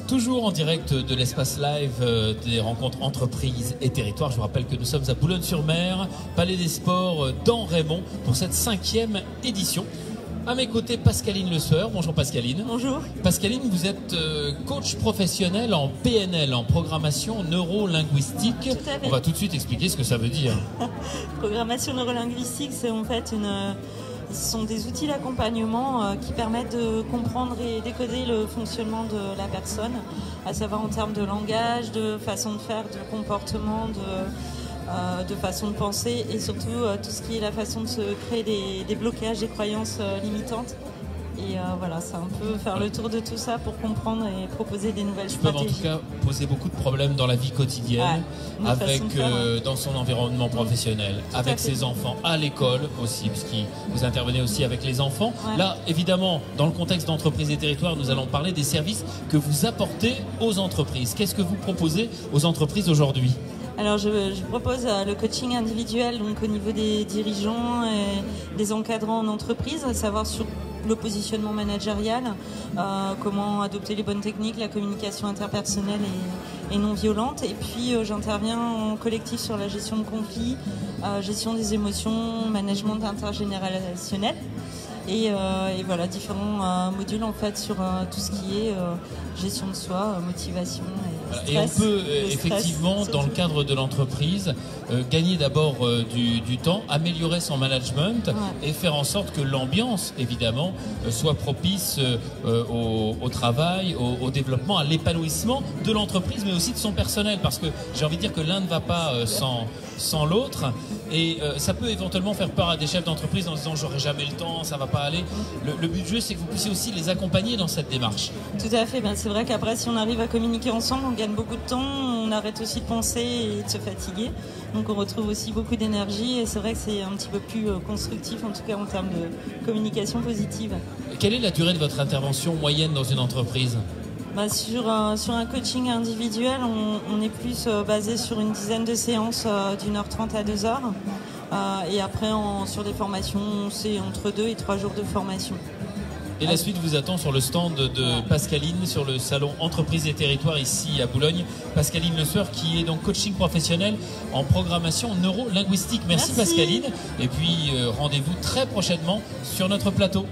Toujours en direct de l'espace live des rencontres entreprises et territoires. Je vous rappelle que nous sommes à Boulogne-sur-Mer, Palais des Sports dans Raymond pour cette 5e édition. À mes côtés, Pascaline Le Sueur. Bonjour Pascaline. Bonjour. Pascaline, vous êtes coach professionnel en PNL, en programmation neuro-linguistique. On va tout de suite expliquer ce que ça veut dire. Programmation neurolinguistique, c'est en fait ce sont des outils d'accompagnement qui permettent de comprendre et décoder le fonctionnement de la personne, à savoir en termes de langage, de façon de faire, de comportement, de façon de penser et surtout tout ce qui est la façon de se créer des blocages, des croyances limitantes. Et voilà, c'est un peu faire le tour de tout ça pour comprendre et proposer des nouvelles stratégies. Qui peuvent en tout cas poser beaucoup de problèmes dans la vie quotidienne, dans son environnement professionnel, avec ses enfants, à l'école aussi, puisque vous intervenez aussi avec les enfants. Ouais. Là, évidemment, dans le contexte d'entreprise et territoire, nous allons parler des services que vous apportez aux entreprises. Qu'est-ce que vous proposez aux entreprises aujourd'hui ? Alors je propose le coaching individuel donc au niveau des dirigeants et des encadrants en entreprise, à savoir sur le positionnement managérial, comment adopter les bonnes techniques, la communication interpersonnelle et non violente. Et puis j'interviens en collectif sur la gestion de conflits, gestion des émotions, management intergénérationnel. Et voilà, différents modules en fait sur tout ce qui est gestion de soi, motivation et stress. Et on peut effectivement, dans le cadre de l'entreprise, gagner d'abord du temps, améliorer son management et faire en sorte que l'ambiance, évidemment, soit propice au travail, au développement, à l'épanouissement de l'entreprise, mais aussi de son personnel. Parce que j'ai envie de dire que l'un ne va pas sans l'autre. Et ça peut éventuellement faire peur à des chefs d'entreprise en disant « j'aurai jamais le temps, ça va pas aller ». Le but du jeu, c'est que vous puissiez aussi les accompagner dans cette démarche. Tout à fait. Ben, c'est vrai qu'après, si on arrive à communiquer ensemble, on gagne beaucoup de temps, on arrête aussi de penser et de se fatiguer. Donc on retrouve aussi beaucoup d'énergie et c'est vrai que c'est un petit peu plus constructif, en tout cas en termes de communication positive. Quelle est la durée de votre intervention moyenne dans une entreprise ? Bah sur un coaching individuel, on est plus basé sur une dizaine de séances d'1h30 à 2h. Et après, sur des formations, c'est entre 2 et 3 jours de formation. Et la suite vous attend sur le stand de Pascaline, sur le salon Entreprises et Territoires ici à Boulogne. Pascaline Le Sueur qui est donc coaching professionnel en programmation neuro-linguistique. Merci Pascaline. Et puis rendez-vous très prochainement sur notre plateau.